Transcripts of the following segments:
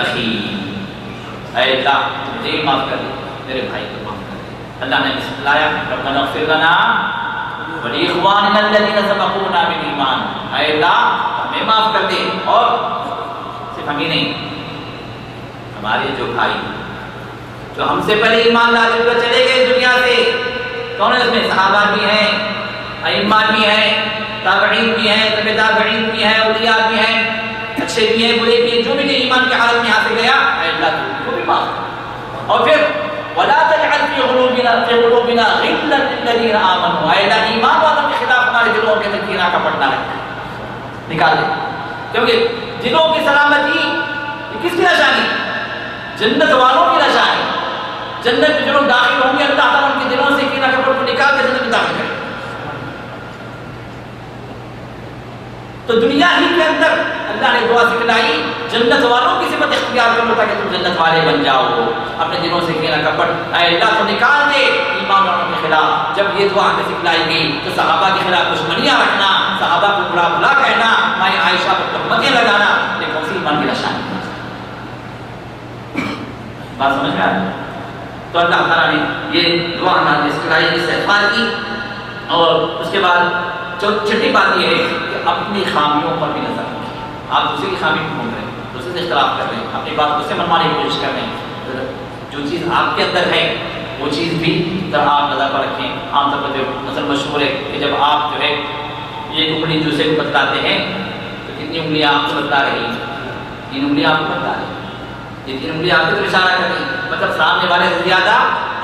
اخی، اے اللہ مجھے معاف کر دے، میرے بھائی کو معاف کر دے۔ اللہ نے بسملایا ربنا اغفر لنا ولاخواننا الذین سبقونا بالایمان، اے اللہ ہمیں معاف کر دے، اور صرف ہمیں نہیں، ہمارے جو بھائی جو ہم سے پہلے ایمان لا کر چلے گئے دنیا سے، کون ہے اس میں؟ صحابہ بھی ہیں، ائمہ بھی ہیں، تابعین بھی ہیں، تبع تابعین بھی ہیں، اولیاء بھی ہیں، اچھے بھی ہیں، برے بھی ہیں، جو بھی ایمان کی حالت میں یہاں سے گیا، اے اللہ تو بھی معاف کر۔ اور پھر وَلَا تَجْعَلْ فِي قُلُوبِنَا غِلًّا لِلَّذِينَ آمَنُوا، اے اللہ ایمان والوں کے خلاف ہمارے دلوں کے اندر کینہ کا پٹنا ہے، نکال دے، کیونکہ دلوں کی سلامتی یہ کس کی نشانی؟ جنت والوں کی نشانی۔ جنت میں جو لوگ داخل ہوں گے اللہ تعالیٰ ان کے دلوں سے کینہ کپٹ کو نکال کے جنت میں داخل کرے۔ تو دنیا ہی کے اندر اللہ نے دعا سکھلائی جنت والوں کی صفت اختیار کرو تاکہ تم جنت والے بن جاؤ، اپنے دلوں سے کینہ کپٹ اے اللہ تو نکال دے ایمان والوں کے خلاف۔ جب یہ دعا ہمیں سکھلائی گئی تو صحابہ کے خلاف دشمنیاں رکھنا، صحابہ کو برا بھلا کہنا، ماں عائشہ پر تہمتیں لگانا، یہ کون سی ایمان کی نشانی؟ بات سمجھ میں آ رہی ہے؟ تو اللہ تعالیٰ نے یہ دعا ہمیں سکھلائی، استغفار کی، اور اس کے بعد چھٹی بات یہ ہے کہ اپنی خامیوں پر بھی نظر رکھیں۔ آپ دوسرے کی خامی کو ڈھونڈ رہے ہیں، دوسرے سے اختلاف کر رہے ہیں، اپنی بات دوسرے منوانے کی کوشش کر رہے ہیں، جو چیز آپ کے اندر ہے وہ چیز بھی ذرا آپ نظر پر رکھیں۔ عام طور پر جو مثل مشہور ہے کہ جب آپ جو ہے ایک انگلی دوسرے کو بتلاتے ہیں تو کتنی انگلیاں آپ کو بتلا رہی ہیں؟ 3 انگلیاں آپ کو بتلا رہی ہیں، یہ 3 انگلیاں آپ کی طرف اشارہ کر رہی ہیں، مطلب سامنے والے سے زیادہ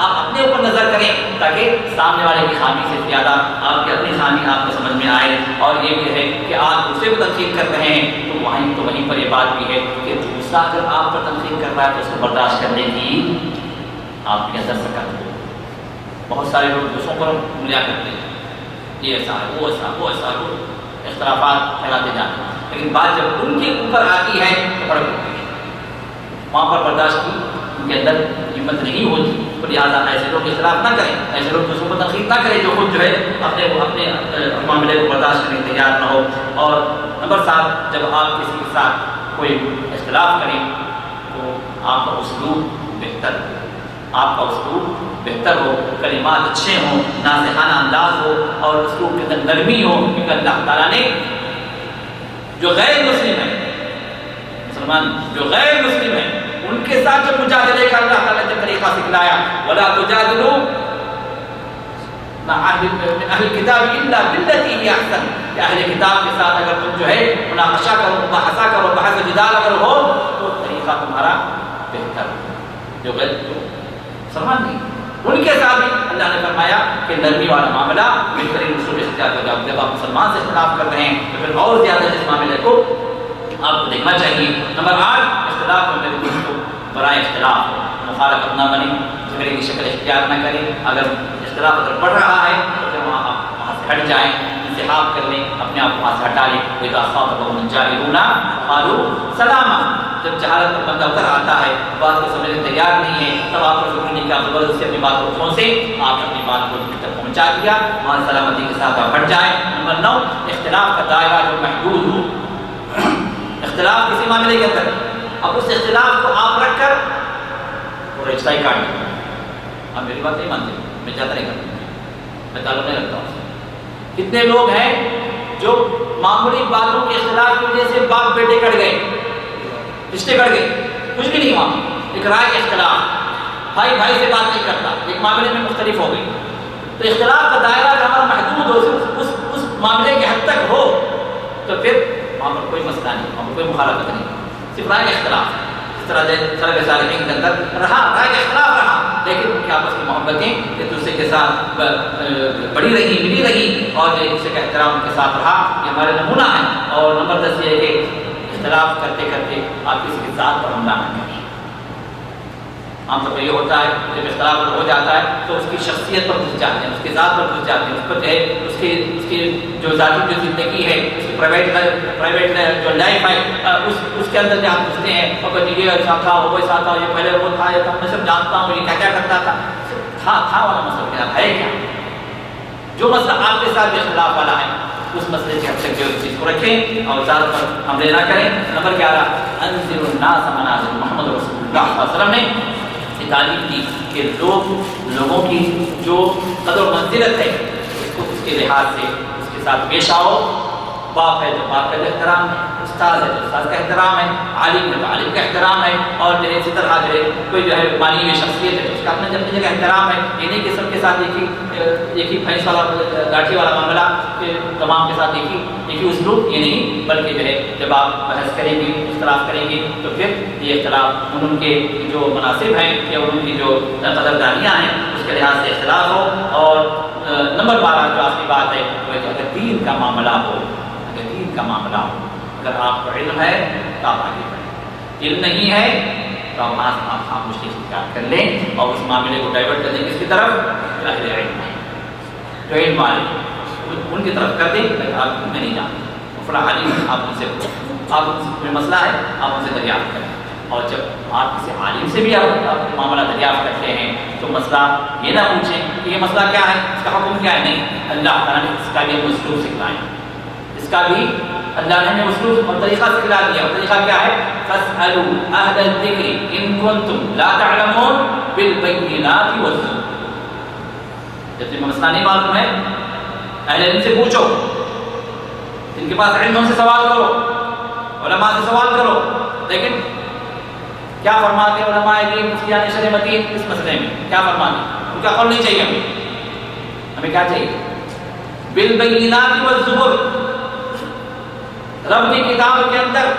آپ اپنے اوپر نظر کریں تاکہ سامنے والے کی خامی سے زیادہ آپ کی اپنی خامی آپ کو سمجھ میں آئے۔ اور یہ بھی ہے کہ آپ دوسرے کو تنقید کر رہے ہیں تو وہیں پر یہ بات بھی ہے کہ دوسرا اگر آپ پر تنقید کر رہا ہے تو اس کو برداشت کرنے کی آپ کے اندر سکت ہو۔ بہت سارے لوگ دوسروں پر انگلیاں کرتے ہیں، یہ ایسا ہے، وہ ایسا، وہ ایسا، وہ اختلافات پھیلاتے جاتے ہیں، لیکن بات جب ان کے اوپر آتی ہے تو فرق ہوتی ہے، وہاں پر برداشت کی ان کے اندر ہمت نہیں ہوتی۔ تو لہٰذا ایسے لوگ اختلاف نہ کریں، ایسے لوگ دوسروں کو تنقید نہ کریں جو خود جو ہے اپنے معاملے کو برداشت کرنے تیار نہ ہو۔ اور نمبر 7، جب آپ کسی کے ساتھ کوئی اختلاف کریں تو آپ کا اسلوب بہتر ہو، آپ کا اسلوب بہتر ہو، کلمات اچھے ہوں، ناصحانہ انداز ہو، اور اسلوب کے اندر نرمی ہو، کیونکہ اللہ تعالیٰ نے جو غیر مسلم ہے، مسلمان جو غیر مسلم ہے ان کے ساتھ جو مجادلے کا اللہ تعالیٰ نے طریقہ سکھلایا، وَلَا تُجَادِلُوا مَعَ أَهْلِ الْكِتَابِ إِلَّا بِالَّتِي هِيَ أَحْسَنُ، کہ اہل کتاب کے ساتھ اگر تم جو ہے مناقشہ کرو، مباحثہ کرو، بحث و جدال اگر ہو تو طریقہ تمہارا بہتر ہو۔ جو مسلمان نہیں ان کے ساتھ بھی اللہ نے فرمایا کہ نرمی والا معاملہ بہترین اصول اختیار ہوگا۔ جب آپ مسلمان سے اختلاف کر رہے ہیں تو پھر اور زیادہ اس معاملے کو آپ کو دیکھنا چاہیے۔ نمبر 8، اختلاف میں میرے دوستوں برائے اختلاف مخالفت نہ بنے، جھگڑے کی شکل اختیار نہ کریں۔ اگر اختلاف اگر بڑھ رہا ہے تو پھر وہاں سے ہٹ جائیں، انتخاب کر لیں، اپنے آپ کو وہاں سے ہٹا لیں۔ وَإِذَا خَاطَبَهُمُ الْجَاهِلُونَ قَالُوا سَلَامًا، جب جہالت پر بندہ اتر آتا ہے، بات کو سمجھنے تیار نہیں ہے، تب آپ کو ضروری نہیں کہ آپ زبردستی سے اپنی بات کو پہنچے، آپ نے اپنی بات کو تک پہنچا دیا، وہاں سلامتی کے ساتھ آپ ہٹ جائیں۔ نمبر 9، اختلاف کا دائرہ جو محدود ہو۔ اختلاف کسی معاملے کے اندر، اب اس اختلاف کو آپ رکھ کر وہ رشتہ ہی کاٹ دیں۔ آپ میری بات نہیں مانتے، میں زیادہ نہیں کرتا، میں تعلق نہیں رکھتا ہوں۔ کتنے لوگ ہیں جو معمولی باتوں کے اختلاف کی وجہ سے باپ بیٹے کٹ گئے، رشتے کٹ گئے، کچھ بھی نہیں ہوا، ایک رائے کے اختلاف، بھائی بھائی سے بات نہیں کرتا، ایک معاملے میں مختلف ہو گئی۔ تو اختلاف کا دائرہ اگر ہمارا محدود ہو، اس معاملے کے حد تک ہو تو پھر وہاں پر کوئی مسئلہ نہیں، وہاں پر کوئی مخالفت نہیں، صرف رائے کا اختلاف۔ اس طرح سلف صالحین کے اندر رہا، رائے کا اختلاف رہا، لیکن ان کی آپس کی محبتیں ایک دوسرے کے ساتھ بڑی رہی، ملی رہی، اور ایک دوسرے کا احترام ان کے ساتھ رہا۔ یہ ہمارے نمونہ ہے۔ اور نمبر 10 یہ ہے کہ اختلاف کرتے کرتے آپ کسی کی ذات پر حملہ نہ کریں۔ عام طور پر یہ ہوتا ہے جب اختلاف ہو جاتا ہے تو اس کی شخصیت پر گھس جاتے ہیں، اس کی ذات پر گھس جاتے ہیں، اس پر جو ہے اس کی جو ذاتی جو زندگی ہے، اس کی پرائیویٹ جو لائف ہے، اس کے اندر جب گھستے ہیں اور یہ ایسا تھا، وہ ایسا تھا، یہ پہلے وہ تھا، یہ تھا، میں سب جانتا ہوں، یہ کیا کرتا تھا، تھا والا مسئلہ کیا ہے کیا؟ جو مسئلہ آپ کے ساتھ اختلاف والا ہے اس مسئلے کی حد تک جو چیز کو رکھیں اور ذات پر حملے نہ کریں۔ نمبر 11، انذر الناس منازل محمد، اللہ صلی اللہ علیہ وسلم نے یہ تعلیم دی کہ لوگوں کی جو قدر و منزلت ہے اس کے لحاظ سے اس کے ساتھ پیش آؤ. باپ ہے تو باپ کا احترام ہے, استاد ہے تو استاد کا احترام ہے, عالم ہے تو عالم کا احترام ہے, اور جو ہے اسی طرح جو ہے کوئی جو ہے مانی ہوئی شخصیت ہے تو اس کا اپنے اپنی جگہ احترام ہے. یہ نہیں کہ سب کے ساتھ ایک ہی بھینس والا لاٹھی والا معاملہ کہ تمام کے ساتھ ایک ہی اسلوب, یہ نہیں, بلکہ جو ہے جب آپ بحث کریں گے اختلاف کریں گے تو پھر یہ اختلاف ان کے جو مناسب ہیں یا ان کی جو قدردانیاں ہیں اس کے لحاظ سے اختلاف ہو. اور نمبر 12 جو آپ کی بات ہے وہ ہے کہ اگر دین کا معاملہ ہو, کا معاملہ ہو, اگر آپ کو علم ہے تو آپ آگے بڑھیں, علم نہیں ہے تو آپ خاموشی اختیار کر لیں اور اس معاملے کو ڈائیورٹ کر دیں کس کی طرف, اہل علم ہے جو علم والے ان کی طرف کر دیں. آپ میں نہیں جانتے فلاں عالم, آپ ان سے کوئی مسئلہ ہے آپ ان سے دریافت کریں, اور جب آپ کسی عالم سے بھی آپ معاملہ دریافت کرتے ہیں تو مسئلہ یہ نہ پوچھیں کہ یہ مسئلہ کیا ہے, اس کا حکم کیا ہے, نہیں, اللہ تعالیٰ نے اس کا بھی اسلوب سکھلائیں, اس کا بھی اللہ نے ہمیں اسلوب اور طریقہ سکھلا دیا. اور طریقہ کیا ہے, فَاسْأَلُوا أَهْلَ الذِّكْرِ إِن كُنتُمْ لَا تَعْلَمُونَ بِالْبَيِّنَاتِ وَالزُّبُرِ. جب تمہیں مسئلہ نہیں معلوم ہے اہل علم سے پوچھو, جن کے پاس علم ان سے سوال کرو, علماء سے سوال کرو. لیکن کیا فرماتے ہیں علماء دین مفتیان شرع مدین اس مسئلے میں, کیا فرماتے ہیں, ان کا قول نہیں چاہیے ہمیں کیا چاہیے, بالبینات والزبر, رب کی کتاب کے اندر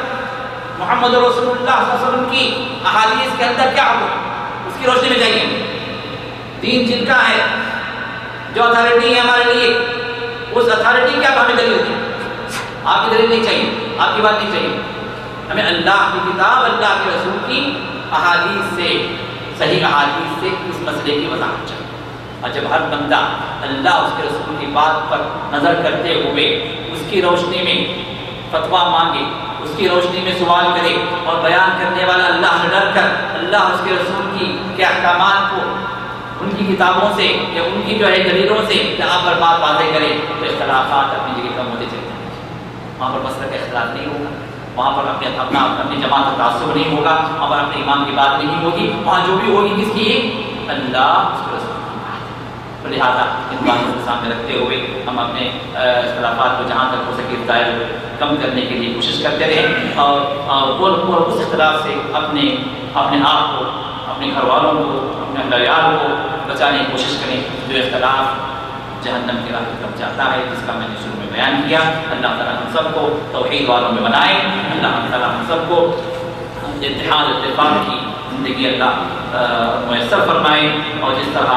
محمد رسول اللہ صلی اللہ علیہ وسلم کی احادیث کے اندر کیا حکم, اس کی روشنی میں چاہیے. دین جن کا ہے, جو اتھارٹی ہے ہمارے لیے, اس اتھارٹی کی آپ ہمیں دلیل دیں. آپ کی دلیل نہیں چاہیے, آپ کی بات نہیں چاہیے, ہمیں اللہ کی کتاب, اللہ کے رسول کی احادیث سے, صحیح احادیث سے اس مسئلے کی وضاحت چاہیے. اور جب ہر بندہ اللہ اس کے رسول کی بات پر نظر کرتے ہوئے اس کی روشنی میں فتویٰ مانگے, اس کی روشنی میں سوال کرے, اور بیان کرنے والا اللہ سے ڈر کر اللہ اس کے رسول کے احکامات کو ان کی کتابوں سے یا ان کی جو ہے دلیلوں سے جہاں پر بات واضح کرے تو اختلافات اپنی جگہ کم ہوتے چلے جائیں. وہاں پر مسئلہ کا اختلاف نہیں ہوگا, وہاں پر اپنی جماعت کا تعصب نہیں ہوگا, وہاں پر اپنے امام کی بات نہیں ہوگی, وہاں جو بھی ہوگی کس کی, اللہ اس کے رسول. لہٰذا ان باتوں کو سامنے رکھتے ہوئے ہم اپنے اختلافات کو جہاں تک ہو سکے دائر کم کرنے کے لیے کوشش کرتے رہیں, اور اس اختلاف سے اپنے آپ کو, اپنے گھر والوں کو, اپنے اہل عیال کو بچانے کی کوشش کریں. جو اختلاف جہنم کی راہ کی طرف جاتا ہے, جس کا میں نے شروع میں بیان کیا. اللہ تعالیٰ ہم سب کو توحید والوں میں بنائے, اللہ تعالیٰ ہم سب کو اتحاد اتفاق کی زندگی اللہ میسر فرمائے, اور جس طرح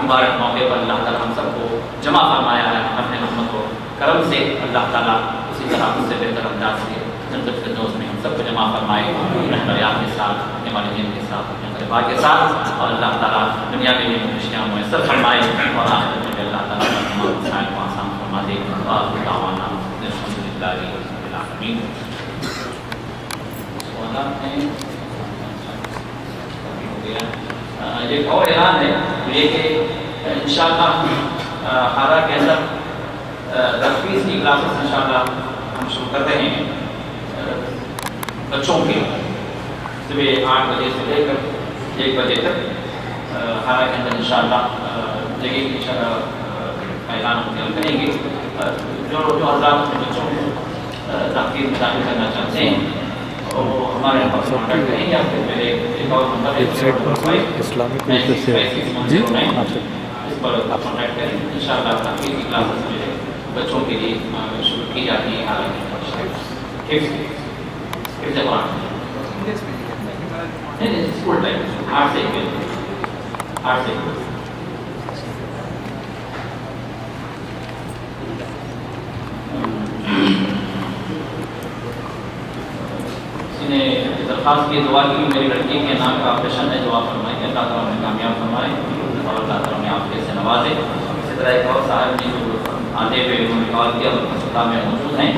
مبارک موقع پر اللہ تعالیٰ ہم سب کو جمع فرمایا ہے اپنے رحمت و کرم سے, اللہ تعالیٰ اسی طرح اس سے بہتر انداز سے جنت الفردوس میں ہم سب کو جمع فرمائے, اپنے اہلیات کے ساتھ, اپنے والدین کے ساتھ, اپنے طلباء کے ساتھ, اور اللہ تعالیٰ دنیا میں بھی خوشیاں میسر فرمائے, اور آخرت میں اللہ تعالیٰ تمام مسائل کو آسان فرما دے. اور دعوانا الحمدللہ رب العالمین. ایک اور اعلان ہے یہ کہ انشاءاللہ ہارا کے اندر 10 کی کلاسز انشاءاللہ ہم شروع کر رہے ہیں بچوں کے, صبح 8 بجے سے لے کر 1 بجے تک ہارا کے اندر انشاءاللہ جگہ کی کا اعلان ہم کریں گے. جو حضرات اپنے بچوں کو تحقیق میں داخل کرنا چاہتے ہیں وہ ہمارے یہاں پر کانٹیکٹ کریں, یا پھر میرے ایک اور نمبر ہے اسلامک سے جی اس پر کانٹیکٹ کریں. انشاءاللہ تحقیق کی کلاسز جو ہے بچوں کے لیے شروع کی جاتی ہے. حفظ قرآن نہیں اسکول ٹائم 8 سے 8 سے درخواست کی دعا کی میری لڑکی کے نام کا آپریشن ہے, دعا فرمائیں کہ اللہ تعالیٰ نے کامیاب فرمائے اور اللہ تعالیٰ نے آپ سے نوازے. اسی طرح ایک اور صاحب نے جو آدھے پہ انہوں نے کال کیا اور ہسپتال میں موجود ہیں,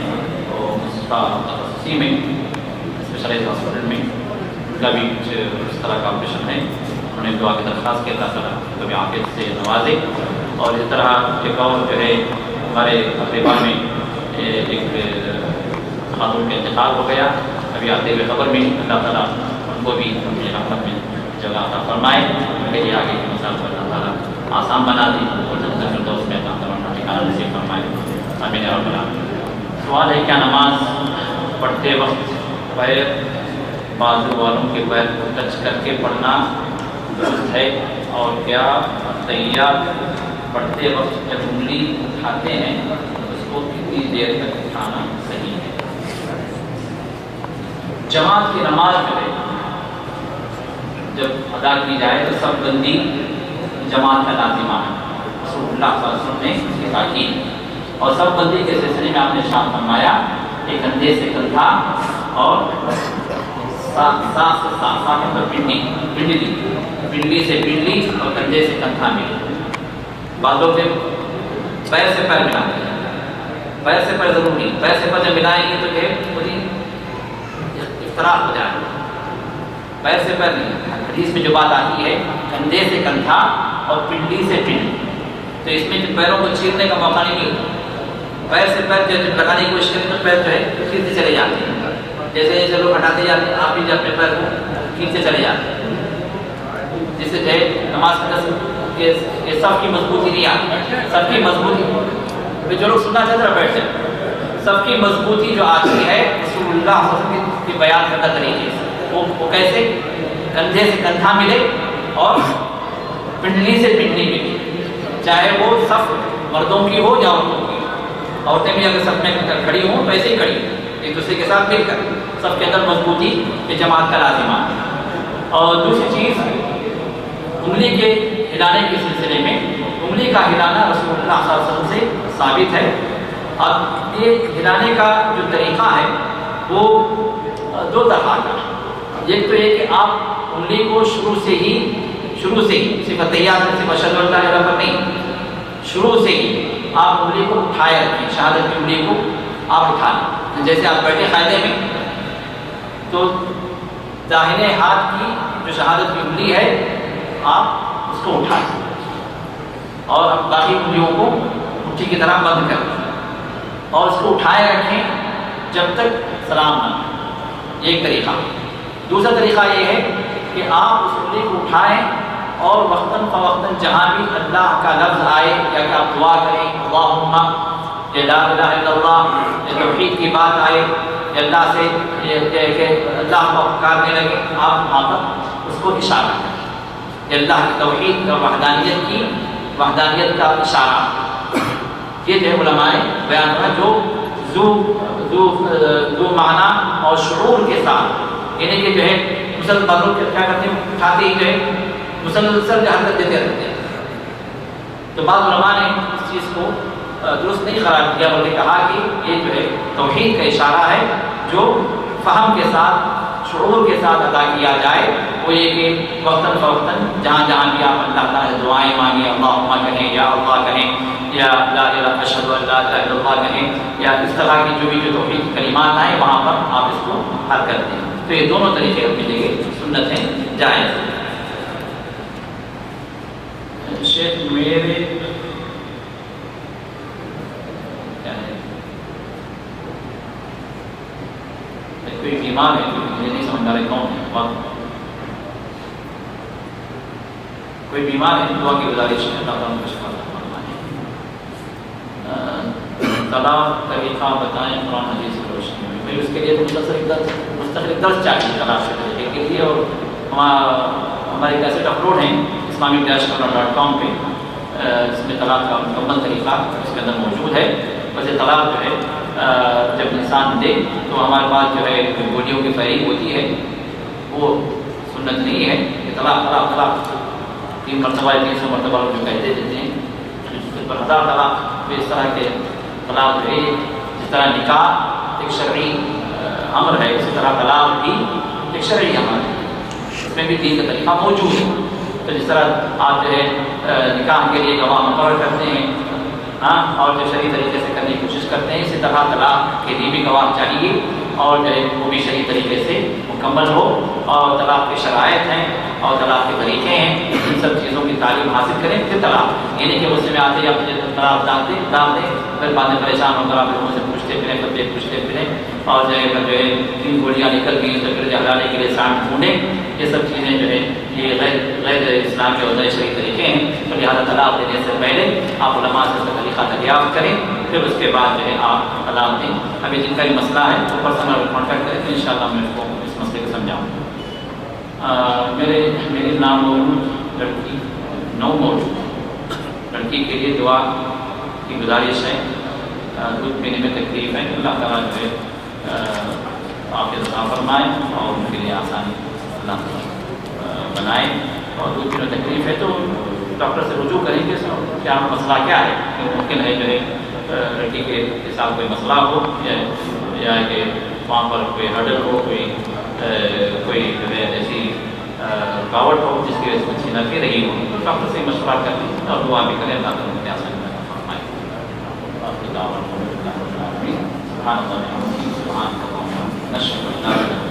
تو مصطفیٰ تخصصی میں اسپیشلائز ہاسپٹل میں ان کا بھی کچھ اس طرح کا آپریشن ہے. انہوں نے دعا کی درخواست کی اللہ تعالیٰ کبھی عافیت سے نوازے. اور اس طرح ایک اور جو ہے ہمارے اقربا میں ایک خاتون کا انتقال ہو گیا, ابھی آتے ہوئے خبر میں اللہ تعالیٰ ان کو بھی اپنے رحمت میں جگہ عطا فرمائے، ان کے لیے آگے کی مسائل کو اللہ تعالیٰ آسان بنا دی اور جنت الفردوس میں اللہ تعالیٰ ٹھکانہ نصیب فرمائے، آمین یا رب العالمین۔ سوال ہے کیا نماز پڑھتے وقت پیر بازو والوں کے پیر کو ٹچ کر کے پڑھنا درست ہے، اور کیا تحیات پڑھتے وقت جب انگلی اٹھاتے ہیں اس کو کتنی دیر تک اٹھانا صحیح ہے؟ جماعت کی نماز جو ہے جب ادا کی جائے تو سب بندی جماعت کا لازمہ ہے، رسول اللہ صلی اللہ علیہ وسلم نے اس کی تاکید، اور سب بندی کے سلسلے میں آپ نے ارشاد فرمایا کہ کندھے سے کندھا اور سانس سے سانس پر پنڈلی سے پنڈلی اور کندھے سے کندھا ملے۔ بعض لوگ پیر سے پیر ملاتے ہیں، پیر سے پیر ضرور نہیں، پیر سے پیر جب ملائیں گے تو یہ پوری اختلاف ہو جائے گا، پیر سے پیر نہیں۔ حدیث میں جو بات آتی ہے کندھے سے کندھا اور پنڈلی سے پنڈلی، تو اس میں جو پیروں کو چیرنے کا موقع نہیں ملتا، پیر سے پیر جب لگانے کی کوشش کریں تو پیر جو ہے کھینچتے چلے جاتے ہیں، جیسے جیسے لوگ ہٹاتے جاتے ہیں آپ بھی جب اپنے پیر کو کھینچتے چلے جاتے ہیں، جس سے جو ہے نماز کے صف کی مضبوطی نہیں آتی، صف کی مضبوطی جو لوگ سننا چاہتے ہیں بیٹھ جائیں، صف کی مضبوطی جو آتی ہے رسول اللہ صلی اللہ علیہ وسلم کے بیان کردہ طریقے سے، وہ کیسے؟ کندھے سے کندھا ملے اور پنڈلی سے پنڈلی ملے، چاہے وہ صف مردوں کی ہو یا عورتوں کی، عورتیں بھی اگر صف میں کھڑی ہوں تو ایسے ہی کھڑی ایک دوسرے کے ساتھ مل کر، صف کے اندر مضبوطی یہ جماعت کا لازمہ ہے۔ اور دوسری چیز انگلی کے ہلانے کے سلسلے میں، انگلی کا ہلانا رسول اللہ صلی اللہ علیہ وسلم سے ثابت ہے۔ اب یہ ہلانے کا جو طریقہ ہے وہ دو طرح کا ہے، ایک تو یہ کہ آپ انگلی کو شروع سے ہی صرف تحیات میں صرف اشہد ان لا الہ الا اللہ نہیں، شروع سے ہی آپ انگلی کو اٹھائے رکھیں، شہادت کی انگلی کو آپ اٹھا لیں، جیسے آپ بیٹھے قاعدے میں تو داہنے ہاتھ کی جو شہادت کی انگلی ہے آپ اس کو اٹھائیں اور اب باقی انگلیوں کو مٹھی کی طرح بند کر دیں اور اس کو اٹھائے رکھیں جب تک سلام نہ کریں، ایک طریقہ۔ دوسرا طریقہ یہ ہے کہ آپ اس انگلی کو اٹھائیں اور وقتاً فوقتاً جہاں بھی اللہ کا لفظ آئے یا کہ آپ دعا کریں اللہم یا لا الہ الا اللہ یا توحید کی بات آئے یا اللہ سے کہ اللہ کو پکارنے لگے، آپ وہاں پر اس کو اشارہ کریں، یہ اللہ کی توحید اور وحدانیت کا اشارہ۔ یہ جو علماء بیان ہوا جو ذو معنی اور شعور کے ساتھ، یعنی کہ جو ہے مسلمان لوگ کیا کرتے ہیں اٹھاتے ہی جو ہے مسلسل حرکت دیتے رہتے ہیں، تو بعض علماء نے اس چیز کو درست نہیں قرار دیا، بلکہ کہا کہ یہ جو ہے توحید کا اشارہ ہے جو فہم کے ساتھ شعور کے ساتھ ادا کیا جائے، وہ یہ کہ وقتاً فوقتاً جہاں جہاں بھی آپ اللہ تعالیٰ دعائیں مانگیں، اللہم کہیں یا اللہ کہیں یا لا الہ اشہد ان لا الہ الا اللہ کہیں یا اس طرح کی جو توحید کلمات آئیں وہاں پر آپ اس کو حل کرتے ہیں، تو یہ دونوں طریقے اپنی جگہ سنت ہیں، جائز ہیں۔ شیخ میرے کوئی بیمار ہے، مجھے نہیں سمجھ آ رہا کون ہے، کوئی بیمار ہے، دعا کی گزارش ہے، اللہ تعالیٰ کو شفا عطا فرمائے۔ طلاق طریقہ بتائیں قرآن حدیث کی روشنی میں، پھر اس کے لیے مستقل درس چاہیے طلاق کے طریقے کے لیے، اور ہمارے کیسٹ اپلوڈ ہیں islamic-corner.com پہ، اس میں طلاق کا مکمل طریقہ اس کے اندر موجود ہے۔ ویسے طلاق جو ہے جب انسان دے تو ہمارے پاس جو ہے گولیوں کی فہرست ہوتی ہے، وہ سنت نہیں ہے کہ طلاق 3 مرتبہ 300 مرتبہ لوگ جو کہتے دیتے ہیں، اس پر 1000 طلاق، اس طرح کے طلاق جو ہے جس طرح نکاح ایک شرعی امر ہے اسی طرح طلاق بھی ایک شرعی امر ہے، اس میں بھی دین کا طریقہ موجود ہے۔ تو جس طرح آپ جو ہے نکاح کے لیے گواہ مقرر کرتے ہیں اور جو شرعی طریقے سے کرنے کی کوشش کرتے ہیں، اسی طرح طلاق کے لیے بھی گواہ چاہیے اور جو ہے وہ بھی شرعی طریقے سے مکمل ہو، اور طلاق کے شرائط ہیں اور طلاق کے طریقے ہیں، ان سب چیزوں کی تعلیم حاصل کریں پھر طلاق، یعنی کہ اس میں آتے ہی آپ مجھے طلاق ڈال دیں پھر بعد میں پریشان ہو کر آپ لوگوں سے پوچھتے پھریں، فتوے پوچھتے پھریں، اور جو ہے 3 گولیاں نکل گئی تو پھر ہلانے کے لیے سانپ ڈھونڈیں. یہ سب چیزیں جو ہے یہ غیر اسلامی اور غیر شرعی طریقے ہیں. تو لہٰذا طلاق دینے سے پہلے آپ علماء سے اس کا طریقہ دریافت کریں, پھر اس کے بعد جو ہے آپ طلاق دیں. ابھی جن کا یہ مسئلہ ہے وہ پرسنل کانٹیکٹ کریں تو انشاءاللہ میں اس کو اس مسئلے کو سمجھاؤں. میری نامولود لڑکی لڑکی کے لیے دعا کی گزارش ہے. دودھ پینے میں تکلیف ہے, اللہ تعالیٰ جو ہے آپ کے دعا فرمائیں اور ان کے لیے آسانی اللہ تعالیٰ بنائیں. اور دودھ پینے میں تکلیف ہے تو ڈاکٹر سے رجوع کریں کہ کیا مسئلہ کیا ہے, کہ ممکن ہے جو ہے لڑکی کے ساتھ کوئی مسئلہ ہو یا کہ وہاں پر کوئی ہرڈل ہو, کوئی جو ہے ایسی رکاوٹ ہو جس کی وجہ سے اچھی نہ پی رہی ہو. تو ڈاکٹر سے مشورہ کریں اور دعا بھی کریں, اللہ تعالیٰ کی آسانی فرمائے. سبحان اللہ